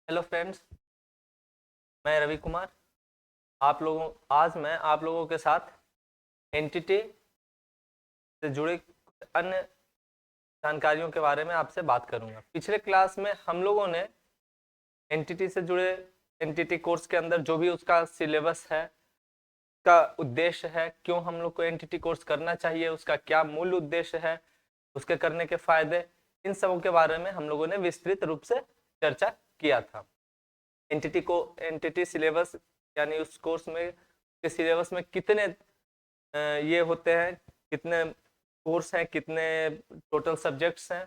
Hello friends, मैं रवि कुमार। आज मैं आप लोगों के साथ एंटिटी से जुड़े कुछ अन्य जानकारियों के बारे में आपसे बात करूंगा। पिछले क्लास में हम लोगों ने एंटिटी से जुड़े एंटिटी कोर्स के अंदर जो भी उसका सिलेबस है, उसका उद्देश्य है, क्यों हम लोग को एंटिटी कोर्स करना चाहिए, उसका क्या मूल उद्देश्य है, उसके करने के फायदे, इन सबों के बारे में हम लोगों ने विस्तृत रूप से चर्चा किया था। एंटिटी सिलेबस यानी उस कोर्स में के सिलेबस में कितने ये होते हैं, कितने कोर्स हैं, कितने टोटल सब्जेक्ट्स हैं,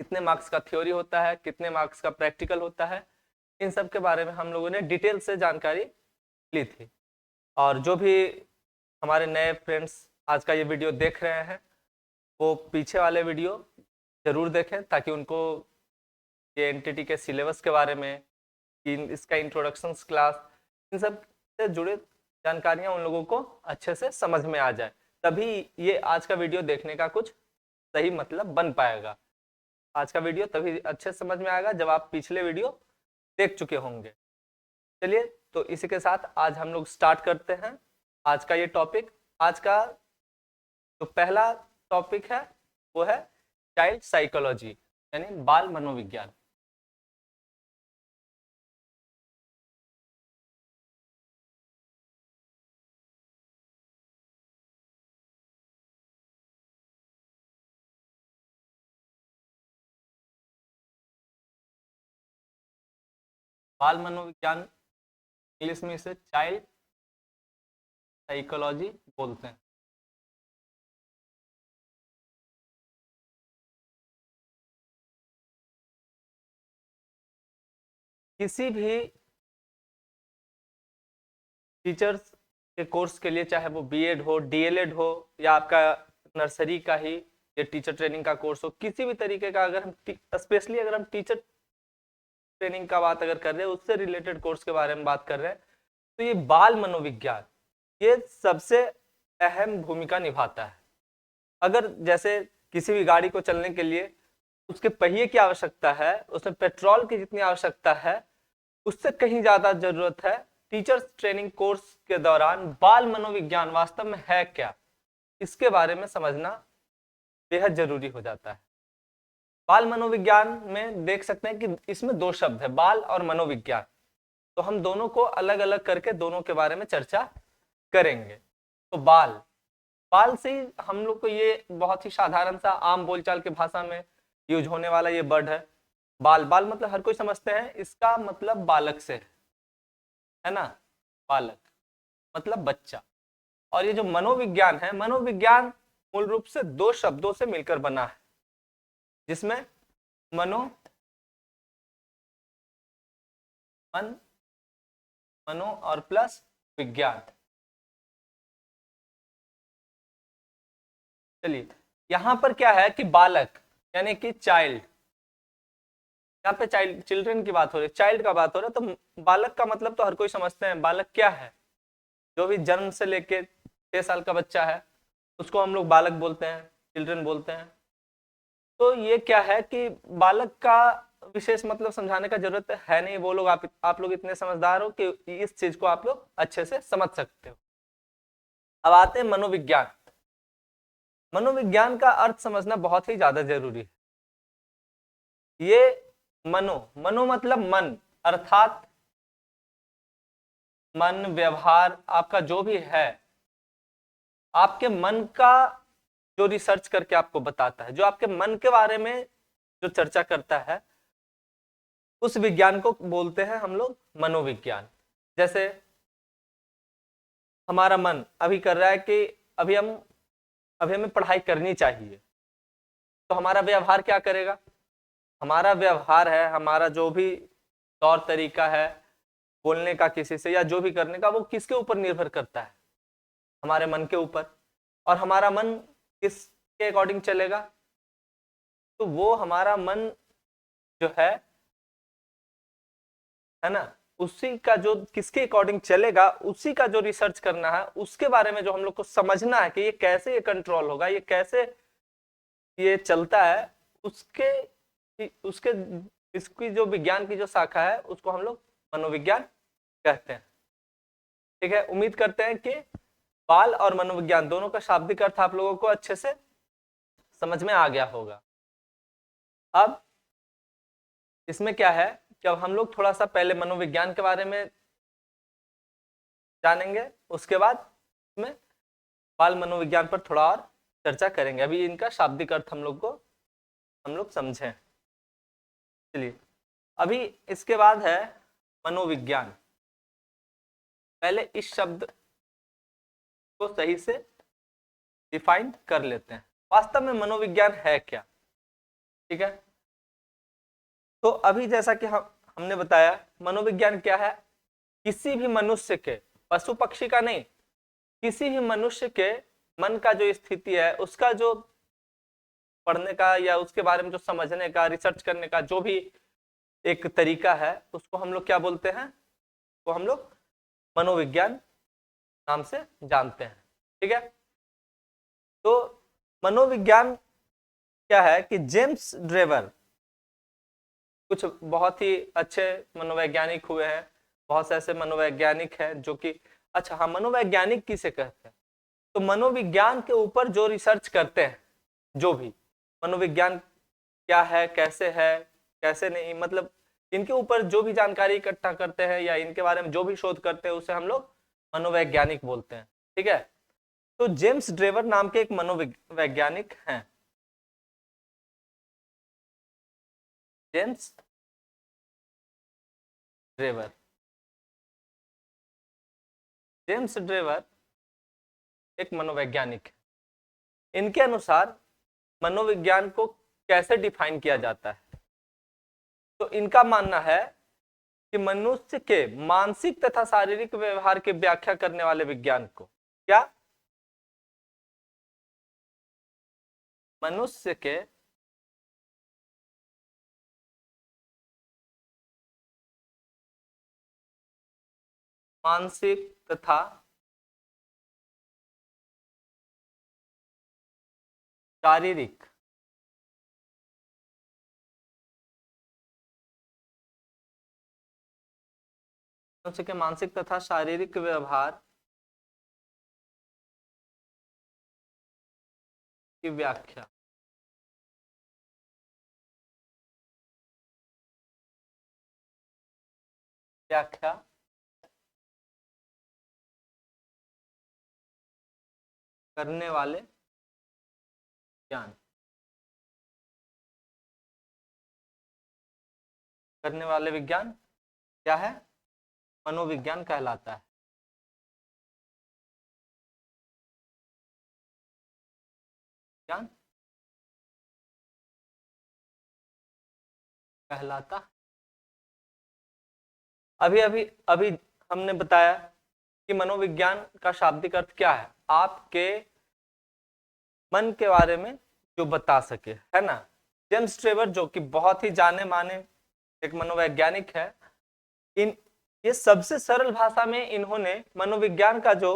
कितने मार्क्स का थ्योरी होता है, कितने मार्क्स का प्रैक्टिकल होता है, इन सब के बारे में हम लोगों ने डिटेल से जानकारी ली थी। और जो भी हमारे नए फ्रेंड्स आज का ये वीडियो देख रहे हैं वो पीछे वाले वीडियो जरूर देखें ताकि उनको ये एंटिटी के सिलेबस के बारे में, इसका इंट्रोडक्शन क्लास, इन सब से जुड़े जानकारियां उन लोगों को अच्छे से समझ में आ जाए, तभी ये आज का वीडियो देखने का कुछ सही मतलब बन पाएगा। आज का वीडियो तभी अच्छे से समझ में आएगा जब आप पिछले वीडियो देख चुके होंगे। चलिए, तो इसी के साथ आज हम लोग स्टार्ट करते हैं आज का ये टॉपिक। आज का जो पहला टॉपिक है वो है चाइल्ड साइकोलॉजी यानी बाल मनोविज्ञान। बाल मनोविज्ञान, इंग्लिश में इसे चाइल्ड साइकोलॉजी बोलते हैं। किसी भी टीचर्स के कोर्स के लिए, चाहे वो बीएड हो, डीएलएड हो, या आपका नर्सरी का ही या टीचर ट्रेनिंग का कोर्स हो, किसी भी तरीके का, अगर हम स्पेशली अगर हम टीचर ट्रेनिंग का बात अगर कर रहे हैं, उससे रिलेटेड कोर्स के बारे में बात कर रहे हैं, तो ये बाल मनोविज्ञान ये सबसे अहम भूमिका निभाता है। अगर जैसे किसी भी गाड़ी को चलने के लिए उसके पहिए की आवश्यकता है, उसमें पेट्रोल की जितनी आवश्यकता है, उससे कहीं ज्यादा जरूरत है टीचर्स ट्रेनिंग कोर्स के दौरान बाल मनोविज्ञान वास्तव में है क्या, इसके बारे में समझना बेहद जरूरी हो जाता है। बाल मनोविज्ञान में देख सकते हैं कि इसमें दो शब्द है, बाल और मनोविज्ञान। तो हम दोनों को अलग अलग करके दोनों के बारे में चर्चा करेंगे। तो बाल बाल से ही हम लोग को, ये बहुत ही साधारण सा आम बोलचाल की भाषा में यूज होने वाला ये वर्ड है बाल। बाल मतलब हर कोई समझते हैं, इसका मतलब बालक से है ना, बालक मतलब बच्चा। और ये जो मनोविज्ञान है, मनोविज्ञान मूल रूप से दो शब्दों से मिलकर बना है, जिसमें मनो मन मनो और प्लस विज्ञान। चलिए, यहां पर क्या है कि बालक यानी कि चाइल्ड, यहाँ पे चिल्ड्रन की बात हो रही है, चाइल्ड का बात हो रहा है, तो बालक का मतलब तो हर कोई समझते हैं। बालक क्या है? जो भी जन्म से लेके 6 साल का बच्चा है उसको हम लोग बालक बोलते हैं, चिल्ड्रन बोलते हैं। तो ये क्या है कि बालक का विशेष मतलब समझाने का जरूरत है नहीं। वो लोग आप लोग इतने समझदार हो कि इस चीज को आप लोग अच्छे से समझ सकते हो। अब आते हैं मनोविज्ञान। मनोविज्ञान का अर्थ समझना बहुत ही ज्यादा जरूरी है। ये मनो मतलब मन, अर्थात मन, व्यवहार आपका जो भी है, आपके मन का जो रिसर्च करके आपको बताता है, जो आपके मन के बारे में जो चर्चा करता है, उस विज्ञान को बोलते हैं हम लोग मनोविज्ञान। जैसे हमारा मन अभी कर रहा है कि अभी हमें पढ़ाई करनी चाहिए, तो हमारा व्यवहार क्या करेगा? हमारा व्यवहार है, हमारा जो भी तौर तरीका है बोलने का किसी से या जो भी करने का, वो किसके ऊपर निर्भर करता है? हमारे मन के ऊपर। और हमारा मन किसके अकॉर्डिंग चलेगा? तो वो हमारा मन जो है ना, उसी का जो किसके अकॉर्डिंग चलेगा, उसी का जो रिसर्च करना है, उसके बारे में जो हम लोग को समझना है कि ये कैसे ये कंट्रोल होगा, ये कैसे ये चलता है, उसके उसके इसकी जो विज्ञान की जो शाखा है उसको हम लोग मनोविज्ञान कहते हैं। ठीक है, उम्मीद करते हैं कि बाल और मनोविज्ञान दोनों का शाब्दिक अर्थ आप लोगों को अच्छे से समझ में आ गया होगा। अब इसमें क्या है कि अब हम लोग थोड़ा सा पहले मनोविज्ञान के बारे में जानेंगे, उसके बाद इसमें बाल मनोविज्ञान पर थोड़ा और चर्चा करेंगे। अभी इनका शाब्दिक अर्थ हम लोग समझें। चलिए, अभी इसके बाद है मनोविज्ञान। पहले इस शब्द को सही से डिफाइन कर लेते हैं, वास्तव में मनोविज्ञान है क्या। ठीक है, तो अभी जैसा कि हमने बताया, मनोविज्ञान क्या है, किसी भी मनुष्य के, पशु पक्षी का नहीं, किसी भी मनुष्य के मन का जो स्थिति है, उसका जो पढ़ने का या उसके बारे में जो समझने का, रिसर्च करने का जो भी एक तरीका है, उसको हम लोग क्या बोलते हैं, वो हम लोग मनोविज्ञान नाम से जानते हैं। ठीक है, तो मनोविज्ञान क्या है कि जेम्स ड्रेवर, कुछ बहुत ही अच्छे मनोवैज्ञानिक हुए हैं, बहुत से ऐसे मनोवैज्ञानिक हैं जो कि, अच्छा हाँ, मनोवैज्ञानिक किसे कहते हैं, तो मनोविज्ञान के ऊपर जो रिसर्च करते हैं, जो भी मनोविज्ञान क्या है, कैसे नहीं, मतलब इनके ऊपर जो भी जानकारी इकट्ठा करते हैं या इनके बारे में जो भी शोध करते हैं, उसे हम लोग मनोवैज्ञानिक बोलते हैं। ठीक है, तो जेम्स ड्रेवर नाम के एक मनोवैज्ञानिक हैं, जेम्स ड्रेवर। जेम्स ड्रेवर एक मनोवैज्ञानिक है। इनके अनुसार मनोविज्ञान को कैसे डिफाइन किया जाता है, तो इनका मानना है कि मनुष्य के मानसिक तथा शारीरिक व्यवहार की व्याख्या करने वाले विज्ञान को, क्या, मनुष्य के मानसिक तथा शारीरिक मनुष्य के मानसिक तथा शारीरिक व्यवहार की व्याख्या करने वाले विज्ञान क्या है, मनोविज्ञान कहलाता है। विज्ञान कहलाता, अभी अभी अभी हमने बताया कि मनोविज्ञान का शाब्दिक अर्थ क्या है, आपके मन के बारे में जो बता सके, है ना। जेम्स ट्रेवर जो कि बहुत ही जाने माने एक मनोवैज्ञानिक है, ये सबसे सरल भाषा में इन्होंने मनोविज्ञान का जो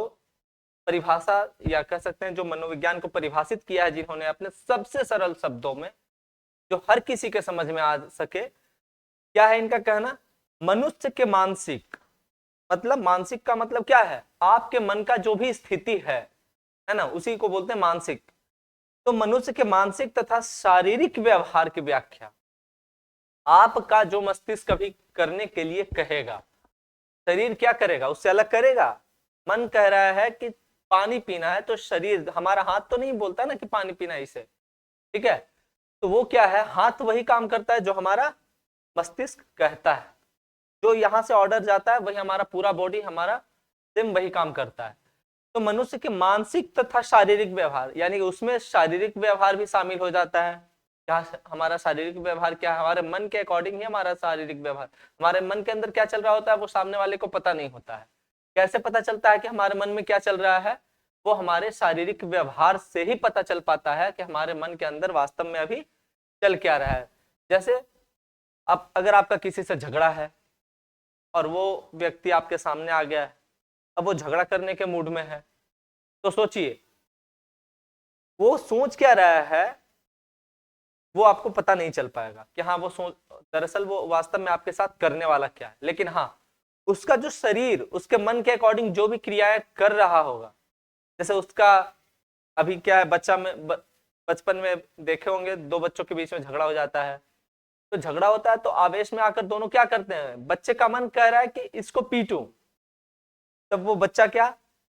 परिभाषा या कह सकते हैं जो मनोविज्ञान को परिभाषित किया है, जिन्होंने अपने सबसे सरल शब्दों में जो हर किसी के समझ में आ सके, क्या है इनका कहना, मनुष्य के मानसिक, मतलब मानसिक का मतलब क्या है, आपके मन का जो भी स्थिति है ना, उसी को बोलते हैं मानसिक। तो मनुष्य के मानसिक तथा शारीरिक व्यवहार की व्याख्या आपका जो मस्तिष्क कभी करने के लिए कहेगा, शरीर क्या करेगा, उससे अलग करेगा। मन कह रहा है कि पानी पीना है, तो शरीर, हमारा हाथ तो नहीं बोलता ना कि पानी पीना है इसे, ठीक है, तो वो क्या है, हाथ वही काम करता है जो हमारा मस्तिष्क कहता है, जो यहां से ऑर्डर जाता है वही हमारा पूरा बॉडी, हमारा सिम वही काम करता है। तो मनुष्य के मानसिक तथा शारीरिक व्यवहार, यानी उसमें शारीरिक व्यवहार भी शामिल हो जाता है। क्या हमारा शारीरिक व्यवहार क्या है, हमारे मन के अकॉर्डिंग ही हमारा शारीरिक व्यवहार, हमारे मन के अंदर क्या चल रहा होता है वो सामने वाले को पता नहीं होता है। कैसे पता चलता है कि हमारे मन में क्या चल रहा है, वो हमारे शारीरिक व्यवहार से ही पता चल पाता है कि हमारे मन के अंदर वास्तव में अभी चल क्या रहा है। जैसे अब अगर आपका किसी से झगड़ा है और वो व्यक्ति आपके सामने आ गया है, अब वो झगड़ा करने के मूड में है, तो सोचिए वो सोच क्या रहा है, वो आपको पता नहीं चल पाएगा कि हाँ वो दरअसल वो वास्तव में आपके साथ करने वाला क्या है। लेकिन हाँ, उसका जो शरीर उसके मन के अकॉर्डिंग जो भी क्रियाएं कर रहा होगा, जैसे उसका अभी क्या है, बच्चा में बचपन में देखे होंगे दो बच्चों के बीच में झगड़ा हो जाता है, तो झगड़ा होता है तो आवेश में आकर दोनों क्या करते हैं, बच्चे का मन कह रहा है कि इसको पीटूं, तब वो बच्चा क्या,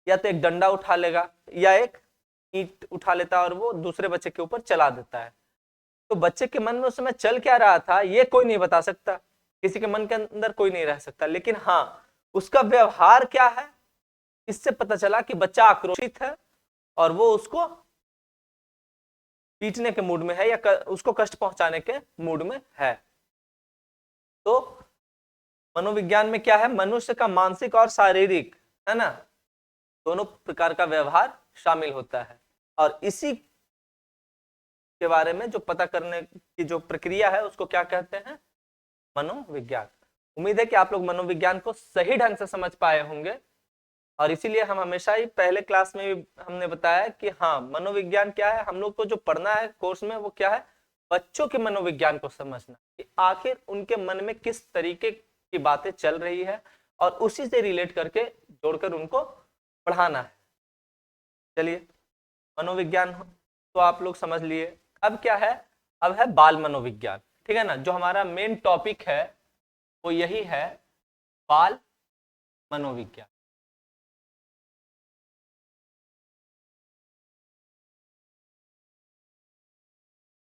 या तो एक डंडा उठा लेगा या एक ईंट उठा लेता है और वो दूसरे बच्चे के ऊपर चला देता है। तो बच्चे के मन में उस समय चल क्या रहा था ये कोई नहीं बता सकता, किसी के मन के अंदर कोई नहीं रह सकता, लेकिन हाँ उसका व्यवहार क्या है, इससे पता चला कि बच्चा आक्रोशित है और वो उसको पीटने के मूड में है या उसको कष्ट पहुंचाने के मूड में है। तो मनोविज्ञान में क्या है, मनुष्य का मानसिक और शारीरिक, है ना, दोनों प्रकार का व्यवहार शामिल होता है, और इसी के बारे में जो पता करने की जो प्रक्रिया है उसको क्या कहते हैं, मनोविज्ञान। उम्मीद है कि आप लोग मनोविज्ञान को सही ढंग से समझ पाए होंगे, और इसीलिए हम हमेशा ही पहले क्लास में भी हमने बताया कि हाँ मनोविज्ञान क्या है, हम लोग को जो पढ़ना है कोर्स में वो क्या है, बच्चों के मनोविज्ञान को समझना कि आखिर उनके मन में किस तरीके की बातें चल रही है और उसी से रिलेट करके जोड़कर उनको पढ़ाना है। चलिए, मनोविज्ञान तो आप लोग समझ लिए, अब क्या है, अब है बाल मनोविज्ञान, ठीक है ना। जो हमारा मेन टॉपिक है वो यही है, बाल मनोविज्ञान।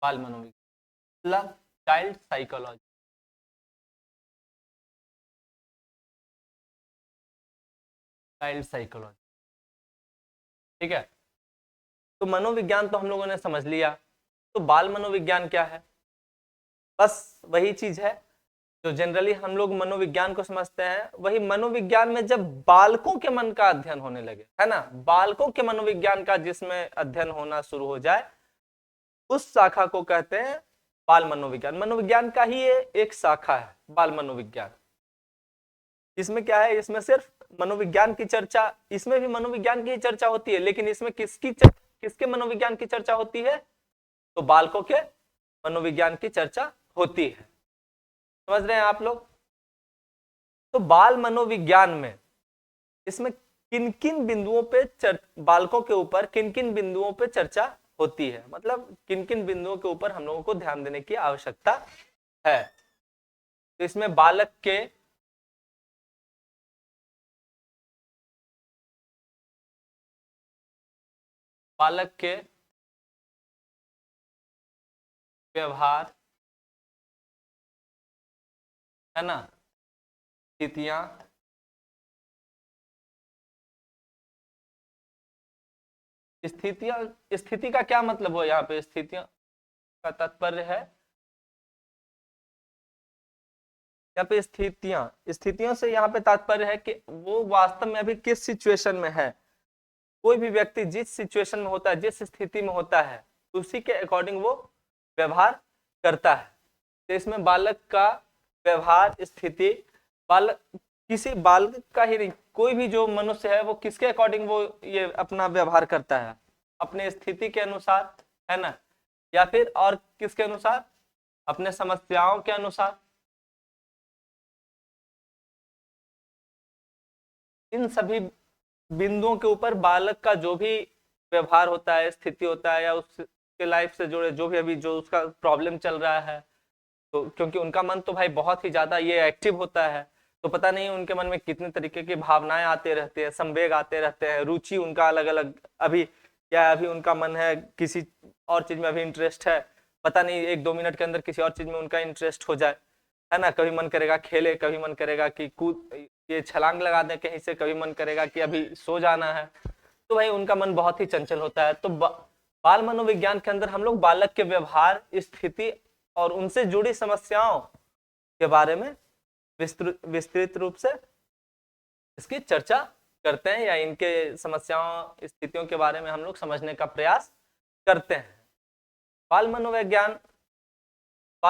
बाल मनोविज्ञान, चाइल्ड साइकोलॉजी, चाइल्ड साइकोलॉजी, ठीक है। तो मनोविज्ञान तो हम लोगों ने समझ लिया, तो बाल मनोविज्ञान क्या है, बस वही चीज है जो जनरली हम लोग मनोविज्ञान को समझते हैं, वही मनोविज्ञान में जब बालकों के मन का अध्ययन होने लगे, है ना, बालकों के मनोविज्ञान का जिसमें अध्ययन होना शुरू हो जाए उस शाखा को कहते हैं बाल मनोविज्ञान। मनोविज्ञान का ही ये एक शाखा है बाल मनोविज्ञान। इसमें क्या है, इसमें सिर्फ मनोविज्ञान की चर्चा, इसमें भी मनोविज्ञान की चर्चा होती है, लेकिन इसमें किसके मनोविज्ञान की चर्चा होती है, तो बालकों के मनोविज्ञान की चर्चा होती है। समझ रहे हैं आप लोग। तो बाल मनोविज्ञान में इसमें किन किन बिंदुओं पे बालकों के ऊपर किन किन बिंदुओं पे चर्चा होती है, मतलब किन किन बिंदुओं के ऊपर हम लोगों को ध्यान देने की आवश्यकता है। तो इसमें बालक के व्यवहार, है ना, स्थितियां, स्थिति का क्या मतलब हो, यहाँ पे स्थितियां का तात्पर्य है, यहाँ पे स्थितियों से यहाँ पे तात्पर्य है कि वो वास्तव में अभी किस सिचुएशन में है। कोई भी व्यक्ति जिस सिचुएशन में होता है, जिस स्थिति में होता है, उसी के अकॉर्डिंग वो व्यवहार करता है। तो इसमें बालक का व्यवहार स्थिति, बालक किसी बालक का ही नहीं, कोई भी जो मनुष्य है वो किसके अकॉर्डिंग वो ये अपना व्यवहार करता है, अपने स्थिति के अनुसार, है ना, या फिर और किसके अनुसार, अपने समस्याओं के अनुसार। इन सभी बिंदुओं के ऊपर बालक का जो भी व्यवहार होता है, स्थिति होता है, या उसके लाइफ से जुड़े जो भी अभी जो उसका प्रॉब्लम चल रहा है, तो क्योंकि उनका मन तो भाई बहुत ही ज्यादा ये एक्टिव होता है, तो पता नहीं उनके मन में कितने तरीके की भावनाएं आते रहते हैं, संवेग आते रहते हैं, रुचि उनका अलग अलग, अभी क्या है, अभी उनका मन है किसी और चीज में, अभी इंटरेस्ट है, पता नहीं 1-2 मिनट के अंदर किसी और चीज में उनका इंटरेस्ट हो जाए, है ना, कभी मन करेगा खेले, कभी मन करेगा कि कूद ये छलांग लगा दे कहीं से, कभी मन करेगा कि अभी सो जाना है। तो भाई उनका मन बहुत ही चंचल होता है। तो बाल मनोविज्ञान के अंदर हम लोग बालक के व्यवहार, स्थिति और उनसे जुड़ी समस्याओं के बारे में विस्तृत रूप से इसकी चर्चा करते हैं, या इनके समस्याओं स्थितियों के बारे में हम लोग समझने का प्रयास करते हैं। बाल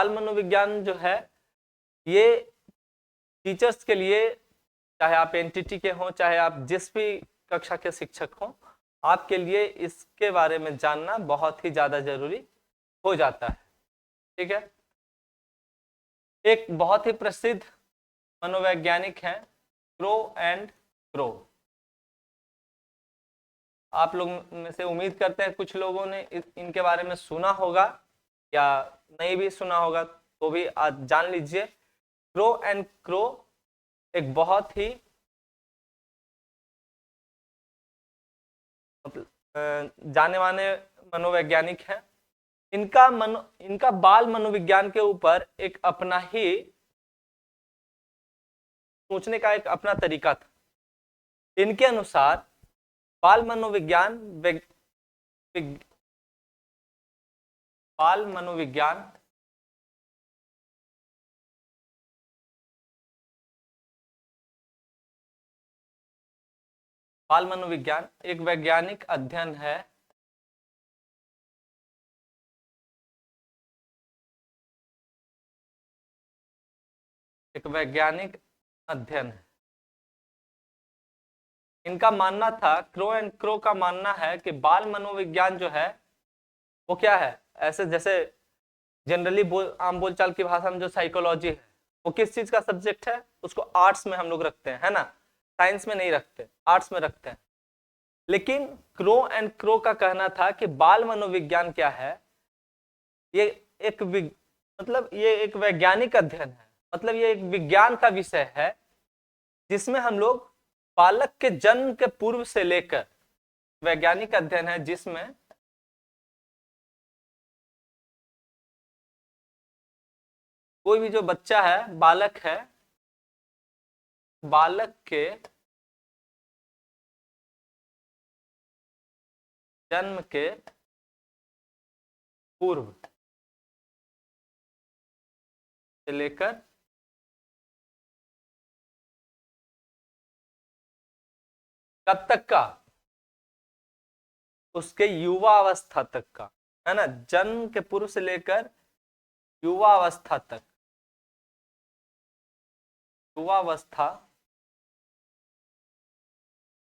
मनोविज्ञान जो है ये टीचर्स के लिए, चाहे आप एनटीटी के हों, चाहे आप जिस भी कक्षा के शिक्षक हों, आपके लिए इसके बारे में जानना बहुत ही ज्यादा जरूरी हो जाता है। ठीक है। एक बहुत ही प्रसिद्ध मनोवैज्ञानिक हैं क्रो एंड क्रो। आप लोग में से उम्मीद करते हैं कुछ लोगों ने इनके बारे में सुना होगा या नहीं भी सुना होगा, तो भी आज जान लीजिए। क्रो एंड क्रो एक बहुत ही जाने माने मनोवैज्ञानिक हैं। इनका बाल मनोविज्ञान के ऊपर एक अपना ही सोचने का एक अपना तरीका था। इनके अनुसार बाल मनोविज्ञान बाल मनोविज्ञान बाल मनोविज्ञान एक वैज्ञानिक अध्ययन है एक वैज्ञानिक अध्ययन है। इनका मानना था, क्रो एंड क्रो का मानना है कि बाल मनोविज्ञान जो है वो क्या है, ऐसे जैसे जनरली आम बोलचाल की भाषा में जो साइकोलॉजी है वो किस चीज का सब्जेक्ट है, उसको आर्ट्स में हम लोग रखते हैं, है ना, साइंस में नहीं रखते, आर्ट्स में रखते हैं। लेकिन क्रो एंड क्रो का कहना था कि बाल मनोविज्ञान क्या है, ये एक मतलब ये एक वैज्ञानिक अध्ययन है, मतलब ये एक विज्ञान का विषय है जिसमें हम लोग बालक के जन्म के पूर्व से लेकर, वैज्ञानिक अध्ययन है जिसमें कोई भी जो बच्चा है, बालक है, बालक के जन्म के पूर्व से लेकर कब तक का, उसके युवा अवस्था तक का, है ना, जन्म के पूर्व से लेकर युवा अवस्था तक, युवा अवस्था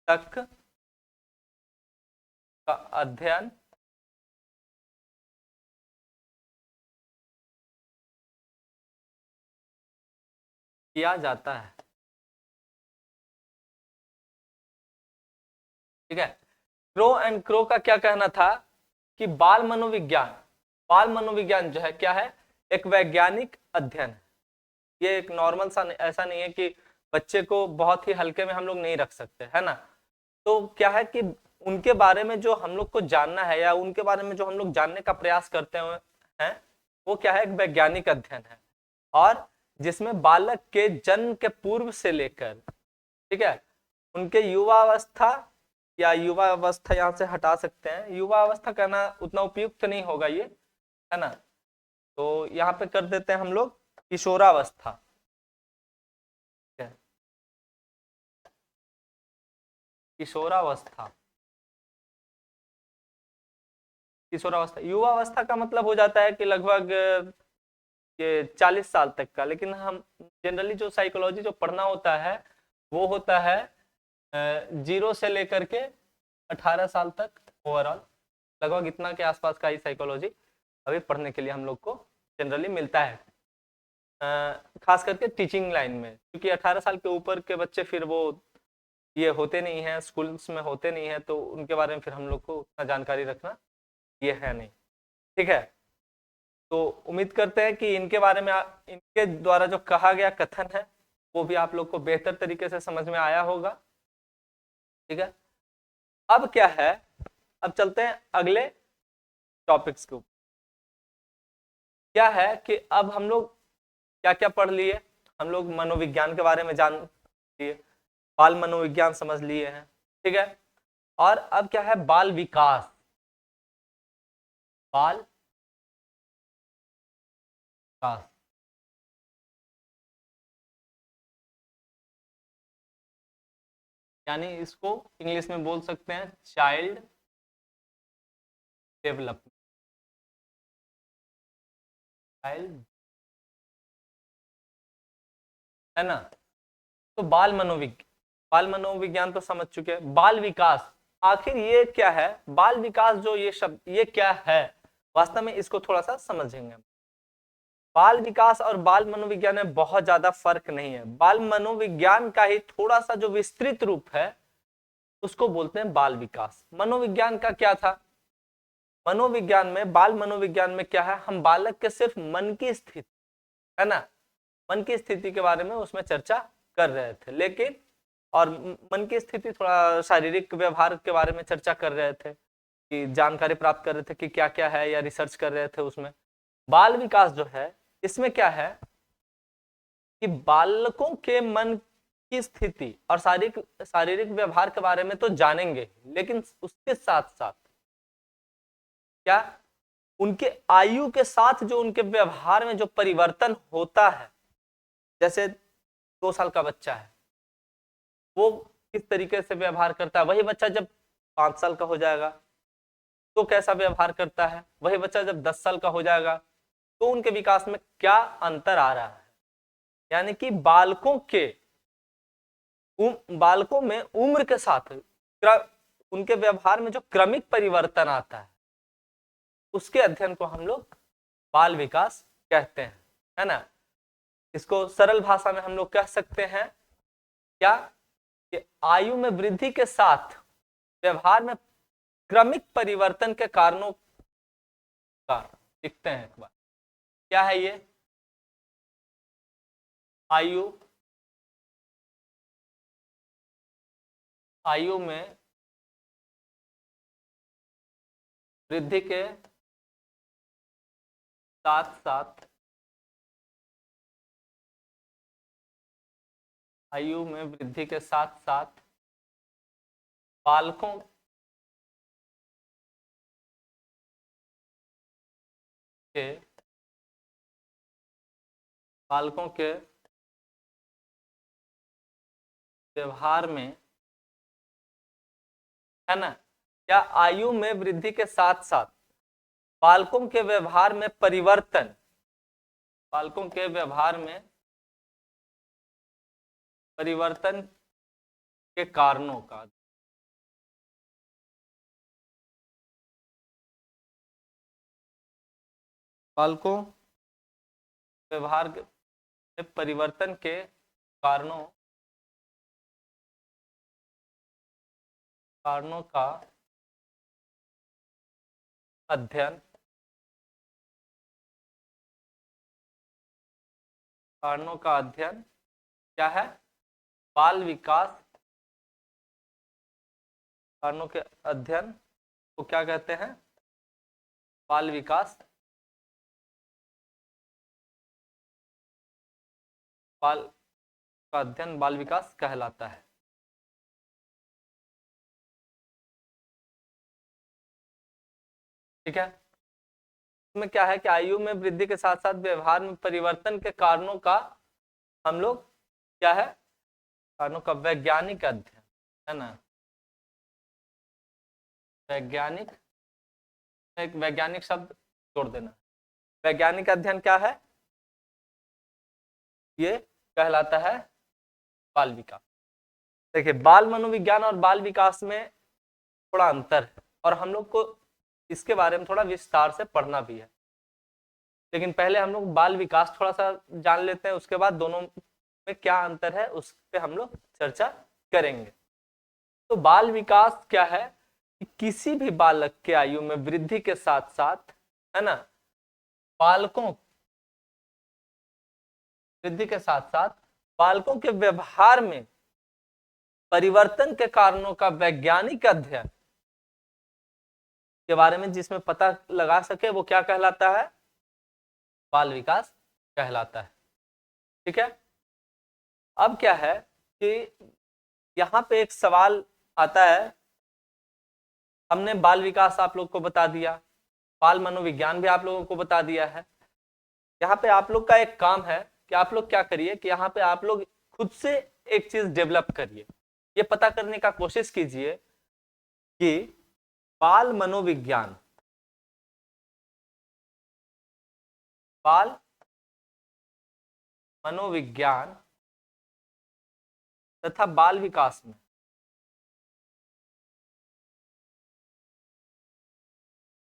तक का अध्ययन किया जाता है। ठीक है। क्रो एंड क्रो का क्या कहना था कि बाल मनोविज्ञान जो है क्या है, एक वैज्ञानिक अध्ययन है। ये एक नॉर्मल सा ऐसा नहीं है कि बच्चे को बहुत ही हल्के में हम लोग नहीं रख सकते, है ना। तो क्या है कि उनके बारे में जो हम लोग को जानना है या उनके बारे में जो हम लोग जानने का प्रयास करते हैं वो क्या है, एक वैज्ञानिक अध्ययन है, और जिसमें बालक के जन्म के पूर्व से लेकर, ठीक है, उनके युवा अवस्था, या युवा अवस्था यहाँ से हटा सकते हैं, युवा अवस्था कहना उतना उपयुक्त नहीं होगा ये, है ना, तो यहाँ पे कर देते हैं हम लोग किशोरावस्था। किशोरावस्था, किशोरावस्था, युवा अवस्था का मतलब हो जाता है कि लगभग ये 40 साल तक का। लेकिन हम जनरली जो साइकोलॉजी जो पढ़ना होता है वो होता है 0 से लेकर के 18 साल तक, ओवरऑल लगभग इतना के आसपास का ही साइकोलॉजी अभी पढ़ने के लिए हम लोग को जनरली मिलता है, खास करके टीचिंग लाइन में, क्योंकि 18 साल के ऊपर के बच्चे फिर वो ये होते नहीं हैं, स्कूल्स में होते नहीं हैं, तो उनके बारे में फिर हम लोग को उतना जानकारी रखना ये है नहीं। ठीक है, तो उम्मीद करते हैं कि इनके बारे में इनके द्वारा जो कहा गया कथन है वो भी आप लोग को बेहतर तरीके से समझ में आया होगा। ठीक है, अब क्या है, अब चलते हैं अगले टॉपिक्स के ऊपर। क्या है कि अब हम लोग क्या क्या पढ़ लिए, हम लोग मनोविज्ञान के बारे में जान लिए, बाल मनोविज्ञान समझ लिए हैं, ठीक है, और अब क्या है, बाल विकास, बाल विकास, यानी इसको इंग्लिश में बोल सकते हैं चाइल्ड डेवलपमेंट, चाइल्ड, है ना। तो बाल मनोविज्ञान तो समझ चुके हैं। बाल विकास, आखिर ये क्या है, बाल विकास जो ये शब्द ये क्या है वास्तव में, इसको थोड़ा सा समझेंगे। बाल विकास और बाल मनोविज्ञान में बहुत ज्यादा फर्क नहीं है। बाल मनोविज्ञान का ही थोड़ा सा जो विस्तृत रूप है उसको बोलते हैं बाल विकास। मनोविज्ञान का क्या था? मनोविज्ञान में, बाल मनोविज्ञान में क्या है, हम बालक के सिर्फ मन की स्थिति, है ना, मन की स्थिति के बारे में उसमें चर्चा कर रहे थे। लेकिन और मन की स्थिति, थोड़ा शारीरिक व्यवहार के बारे में चर्चा कर रहे थे, कि जानकारी प्राप्त कर रहे थे कि क्या क्या है, या रिसर्च कर रहे थे उसमें। बाल विकास जो है, इसमें क्या है कि बालकों के मन की स्थिति और शारीरिक शारीरिक व्यवहार के बारे में तो जानेंगे, लेकिन उसके साथ साथ क्या, उनके आयु के साथ जो उनके व्यवहार में जो परिवर्तन होता है, जैसे 2 साल का बच्चा है, वो किस तरीके से व्यवहार करता है, वही बच्चा जब 5 साल का हो जाएगा तो कैसा व्यवहार करता है, वही बच्चा जब 10 साल का हो जाएगा तो उनके विकास में क्या अंतर आ रहा है। यानी कि बालकों में उम्र के साथ उनके व्यवहार में जो क्रमिक परिवर्तन आता है, उसके अध्ययन को हम लोग बाल विकास कहते हैं, है ना। इसको सरल भाषा में हम लोग कह सकते हैं क्या, कि आयु में वृद्धि के साथ व्यवहार में क्रमिक परिवर्तन के कारणों का देखते हैं एक बार। क्या है ये? आयु आयु में वृद्धि के साथ साथ, आयु में वृद्धि के साथ साथ बालकों के बालकों के व्यवहार में, है ना, क्या आयु में वृद्धि के साथ साथ बालकों के व्यवहार में परिवर्तन, बालकों के व्यवहार में परिवर्तन के कारणों का, बालकों व्यवहार में परिवर्तन के कारणों का अध्ययन, कारणों का अध्ययन क्या है? बाल विकास। कारणों के अध्ययन को क्या कहते हैं? बाल विकास। बाल का अध्ययन बाल विकास कहलाता है। ठीक है। इसमें क्या है कि आयु में वृद्धि के साथ साथ व्यवहार में परिवर्तन के कारणों का हम लोग क्या है, कारणों का वैज्ञानिक अध्ययन, है ना। वैज्ञानिक, एक वैज्ञानिक शब्द जोड़ देना। वैज्ञानिक अध्ययन क्या है? ये कहलाता है बाल विकास। देखिए, बाल मनोविज्ञान और बाल विकास में थोड़ा अंतर है, और हम लोग को इसके बारे में थोड़ा विस्तार से पढ़ना भी है। लेकिन पहले हम लोग बाल विकास थोड़ा सा जान लेते हैं, उसके बाद दोनों में क्या अंतर है उस पर हम लोग चर्चा करेंगे। तो बाल विकास क्या है कि किसी भी बालक के आयु में वृद्धि के साथ साथ, है ना, बालकों वृद्धि के साथ साथ बालकों के व्यवहार में परिवर्तन के कारणों का वैज्ञानिक अध्ययन के बारे में जिसमें पता लगा सके, वो क्या कहलाता है? बाल विकास कहलाता है। ठीक है। अब क्या है कि यहाँ पे एक सवाल आता है, हमने बाल विकास आप लोग को बता दिया, बाल मनोविज्ञान भी आप लोगों को बता दिया है। यहाँ पे आप लोग का एक काम है कि आप लोग क्या करिए कि यहाँ पे आप लोग खुद से एक चीज डेवलप करिए। ये पता करने का कोशिश कीजिए कि बाल मनोविज्ञान, बाल मनोविज्ञान तथा बाल विकास में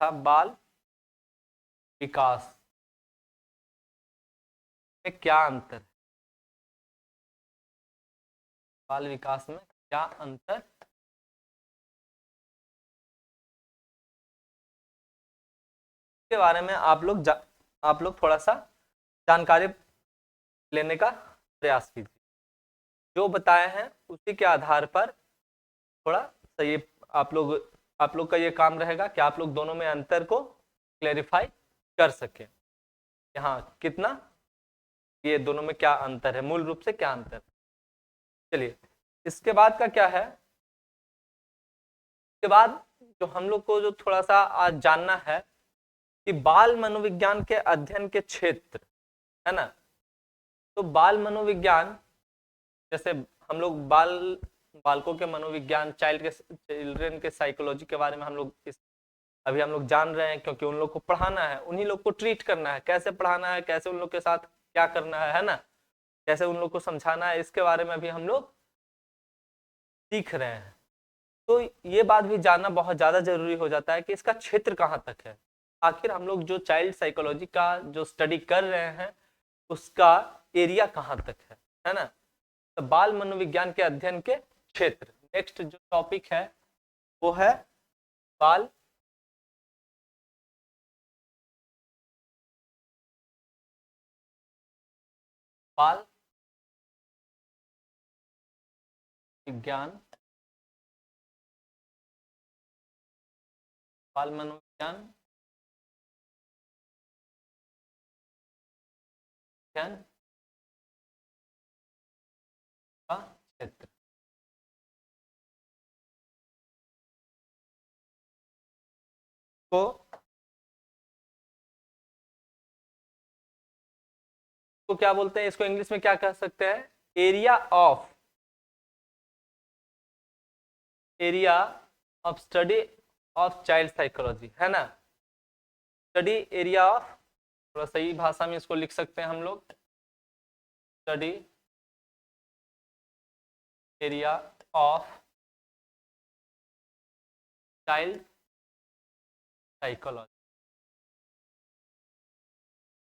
बाल विकास में क्या अंतर है, बाल विकास में क्या अंतर के बारे में आप लोग थोड़ा सा जानकारी लेने का प्रयास कीजिए। जो बताए हैं उसी के आधार पर थोड़ा सा ये आप लोग का ये काम रहेगा कि आप लोग दोनों में अंतर को क्लेरिफाई कर सके। यहाँ कितना, ये दोनों में क्या अंतर है, मूल रूप से क्या अंतर है। चलिए इसके बाद का क्या है, इसके बाद जो हम लोग को जो थोड़ा सा आज जानना है कि बाल मनोविज्ञान के अध्ययन के क्षेत्र है ना। तो बाल मनोविज्ञान, जैसे हम लोग बालकों के मनोविज्ञान, चिल्ड्रन के साइकोलॉजी के बारे में अभी हम लोग जान रहे हैं, क्योंकि उन लोग को पढ़ाना है, उन्हीं लोग को ट्रीट करना है, कैसे पढ़ाना है, कैसे उन लोग के साथ क्या करना है ना, कैसे उन लोग को समझाना है, इसके बारे में अभी हम लोग सीख रहे हैं। तो ये बात भी जानना बहुत ज्यादा जरूरी हो जाता है कि इसका क्षेत्र कहाँ तक है। आखिर हम लोग जो चाइल्ड साइकोलॉजी का जो स्टडी कर रहे हैं उसका एरिया कहाँ तक है ना। तो बाल मनोविज्ञान के अध्ययन के क्षेत्र, नेक्स्ट जो टॉपिक है वो है बाल बाल विज्ञान, बाल मनोविज्ञान का क्षेत्र। तो क्या बोलते हैं इसको, इंग्लिश में क्या कह सकते हैं, area of study of child psychology है ना। स्टडी एरिया ऑफ, थोड़ा सही भाषा में इसको लिख सकते हैं हम लोग, study area of child psychology,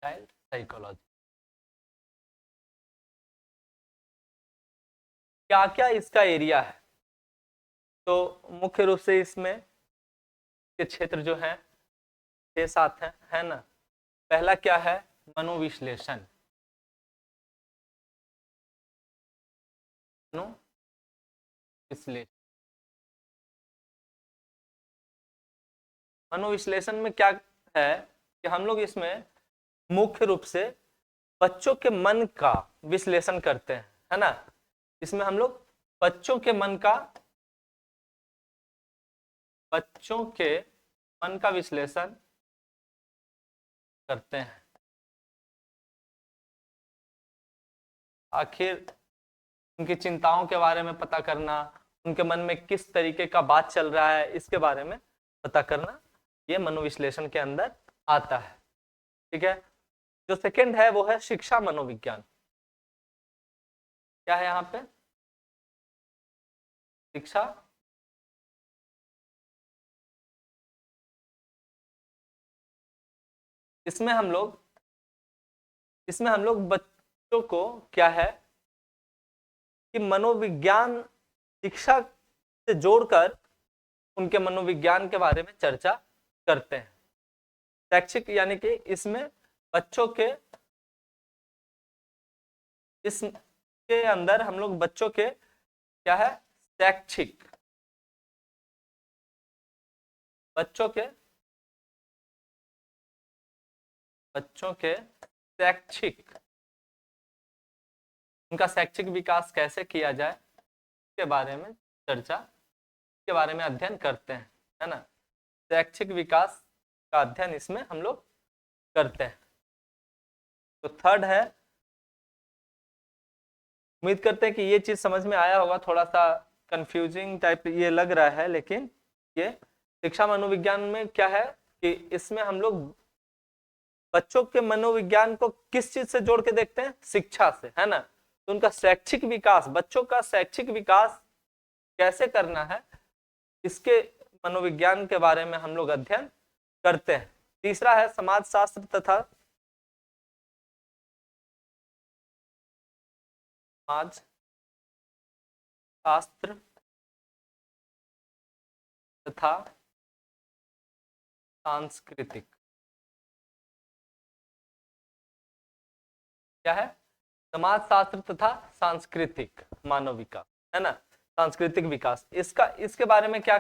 child psychology. क्या क्या इसका एरिया है, तो मुख्य रूप से इसमें के क्षेत्र जो है 6-7 है ना। पहला क्या है, मनोविश्लेषण, मनोविश्लेषण। मनोविश्लेषण में क्या है कि हम लोग इसमें मुख्य रूप से बच्चों के मन का विश्लेषण करते हैं है ना। इसमें हम लोग बच्चों के मन का विश्लेषण करते हैं। आखिर उनकी चिंताओं के बारे में पता करना, उनके मन में किस तरीके का बात चल रहा है, इसके बारे में पता करना, ये मनोविश्लेषण के अंदर आता है। ठीक है, जो सेकंड है वो है शिक्षा मनोविज्ञान। क्या है यहाँ पे, शिक्षा इसमें हम लोग बच्चों को क्या है कि मनोविज्ञान शिक्षा से जोड़कर उनके मनोविज्ञान के बारे में चर्चा करते हैं। शैक्षिक यानी कि इसमें बच्चों के इसके अंदर हम लोग बच्चों के क्या है, शैक्षिक, बच्चों के शैक्षिक, उनका शैक्षिक विकास कैसे किया जाए के बारे में चर्चा, के बारे में अध्ययन करते हैं है ना। शैक्षिक विकास का अध्ययन इसमें हम लोग करते हैं। तो थर्ड है, उम्मीद करते हैं कि ये चीज समझ में आया होगा, थोड़ा सा कंफ्यूजिंग टाइप ये लग रहा है, लेकिन ये शिक्षा मनोविज्ञान में क्या है कि इसमें हम लोग बच्चों के मनोविज्ञान को किस चीज से जोड़ के देखते हैं, शिक्षा से है ना। तो उनका शैक्षिक विकास, बच्चों का शैक्षिक विकास कैसे करना है, इसके मनोविज्ञान के बारे में हम लोग अध्ययन करते हैं। तीसरा है समाजशास्त्र तथा समाज शास्त्र तथा सांस्कृतिक, क्या है? समाज शास्त्र तथा सांस्कृतिक मानव विकास, है ना, सांस्कृतिक विकास। इसके बारे में क्या,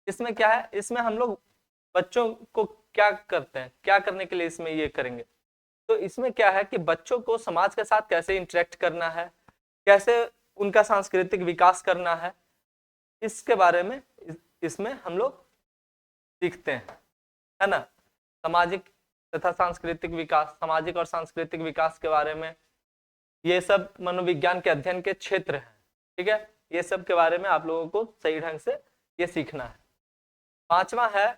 इसमें क्या है, इसमें हम लोग बच्चों को क्या करते हैं, क्या करने के लिए इसमें ये करेंगे, तो इसमें क्या है कि बच्चों को समाज के साथ कैसे इंटरेक्ट करना है, कैसे उनका सांस्कृतिक विकास करना है, इसके बारे में इसमें हम लोग सीखते हैं, है ना। सामाजिक तथा सांस्कृतिक विकास, सामाजिक और सांस्कृतिक विकास के बारे में, ये सब मनोविज्ञान के अध्ययन के क्षेत्र हैं, ठीक है। ये सब के बारे में आप लोगों को सही ढंग से ये सीखना है। पांचवा है,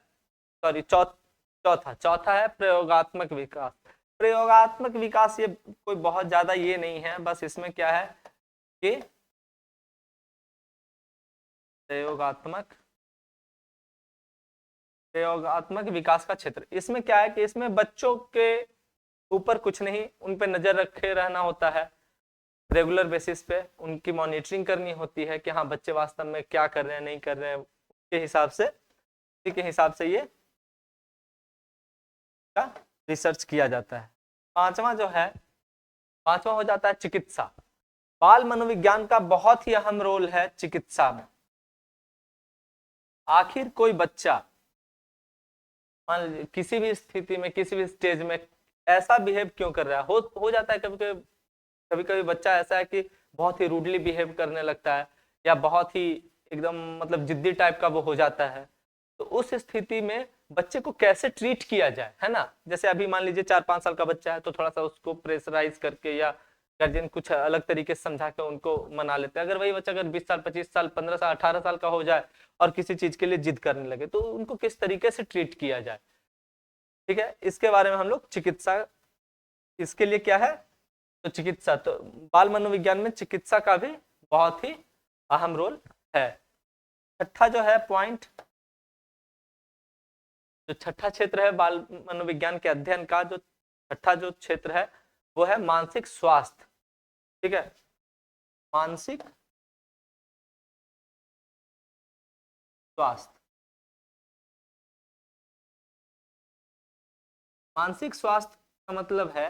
सॉरी चौथा है प्रयोगात्मक विकास। प्रयोगात्मक विकास ये कोई बहुत ज्यादा ये नहीं है, बस इसमें क्या है कि प्रयोगात्मक विकास का क्षेत्र। इसमें क्या है कि इसमें बच्चों के ऊपर कुछ नहीं, उन पे नजर रखे रहना होता है, रेगुलर बेसिस पे उनकी मॉनिटरिंग करनी होती है कि हाँ बच्चे वास्तव में क्या कर रहे हैं, नहीं कर रहे हैं, उसके हिसाब से ये रिसर्च किया जाता है। पांचवा हो जाता है चिकित्सा। बाल मनोविज्ञान का बहुत ही अहम रोल है चिकित्सा में। आखिर कोई बच्चा मान लीजिए किसी भी स्थिति में, किसी भी स्टेज में ऐसा बिहेव क्यों कर रहा है, हो जाता है कभी कभी बच्चा ऐसा है कि बहुत ही रूडली बिहेव करने लगता है, या बहुत ही एकदम मतलब जिद्दी टाइप का वो हो जाता है। तो उस स्थिति में बच्चे को कैसे ट्रीट किया जाए, है ना। जैसे अभी मान लीजिए 4-5 साल का बच्चा है, तो थोड़ा सा उसको प्रेशराइज करके या गार्जियन कुछ अलग तरीके से समझा के उनको मना लेते हैं। अगर वही बच्चा अगर 20 साल, 25 साल, 15 साल, 18 साल का हो जाए और किसी चीज के लिए जिद करने लगे, तो उनको किस तरीके से ट्रीट किया जाए, ठीक है। इसके बारे में हम लोग चिकित्सा, इसके लिए क्या है, तो चिकित्सा, तो बाल मनोविज्ञान में चिकित्सा का भी बहुत ही अहम रोल है। छठा जो है पॉइंट, जो छठा क्षेत्र है बाल मनोविज्ञान के अध्ययन का, जो छठा जो क्षेत्र है वो है मानसिक स्वास्थ्य, ठीक है। मानसिक स्वास्थ्य, मानसिक स्वास्थ्य का मतलब है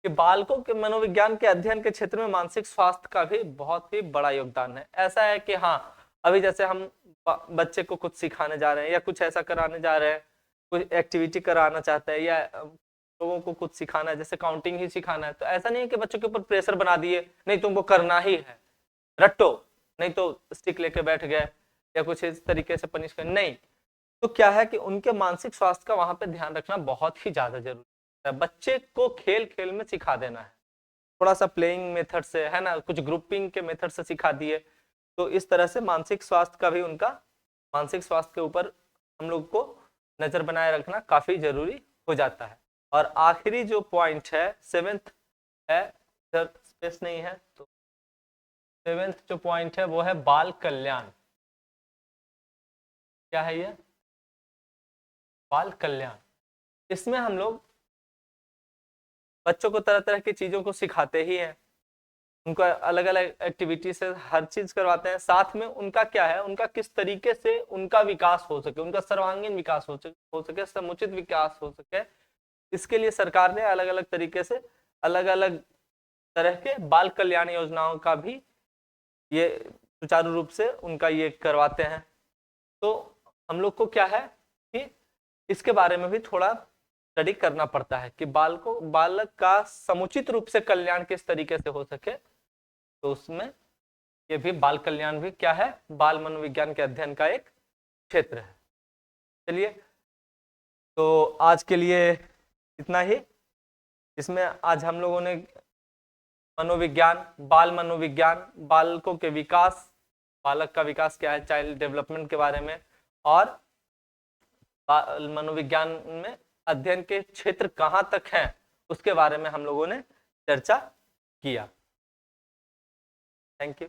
कि बालकों के मनोविज्ञान के अध्ययन के क्षेत्र में मानसिक स्वास्थ्य का भी बहुत ही बड़ा योगदान है। ऐसा है कि हाँ, अभी जैसे हम बच्चे को कुछ सिखाने जा रहे हैं या कुछ ऐसा कराने जा रहे हैं, कुछ एक्टिविटी कराना चाहते हैं या लोगों को कुछ सिखाना है, जैसे काउंटिंग ही सिखाना है, तो ऐसा नहीं है कि बच्चों के ऊपर प्रेशर बना दिए, नहीं तुमको करना ही है, रट्टो, नहीं तो स्टिक लेके बैठ गए या कुछ इस तरीके से पनिश कर, नहीं। तो क्या है कि उनके मानसिक स्वास्थ्य का वहां पे ध्यान रखना बहुत ही ज्यादा जरूरी है। बच्चे को खेल खेल में सिखा देना है, थोड़ा सा प्लेइंग मेथड से, है ना, कुछ ग्रुपिंग के मेथड से सिखा दिए, तो इस तरह से मानसिक स्वास्थ्य का भी, उनका मानसिक स्वास्थ्य के ऊपर हम लोग को नजर बनाए रखना काफी जरूरी हो जाता है। और आखिरी जो पॉइंट है, सेवेंथ है, इधर स्पेस नहीं है, तो सेवेंथ जो पॉइंट है वो है बाल कल्याण। क्या है ये? बाल कल्याण। इसमें हम लोग बच्चों को तरह तरह की चीजों को सिखाते ही हैं, उनको अलग अलग एक्टिविटी से हर चीज करवाते हैं, साथ में उनका क्या है, उनका किस तरीके से उनका विकास हो सके, उनका सर्वांगीण विकास हो सके, समुचित विकास हो सके, इसके लिए सरकार ने अलग अलग तरीके से अलग अलग तरह के बाल कल्याण योजनाओं का भी ये सुचारू रूप से उनका ये करवाते हैं। तो हम लोग को क्या है कि इसके बारे में भी थोड़ा स्टडी करना पड़ता है कि बालक का समुचित रूप से कल्याण किस तरीके से हो सके, तो उसमें ये भी बाल कल्याण भी क्या है, बाल मनोविज्ञान के अध्ययन का एक क्षेत्र है। चलिए, तो आज के लिए इतना ही। इसमें आज हम लोगों ने मनोविज्ञान, बाल मनोविज्ञान, बालकों के विकास, बालक का विकास क्या है, चाइल्ड डेवलपमेंट के बारे में, और मनोविज्ञान में अध्ययन के क्षेत्र कहाँ तक हैं उसके बारे में हम लोगों ने चर्चा किया। Thank you.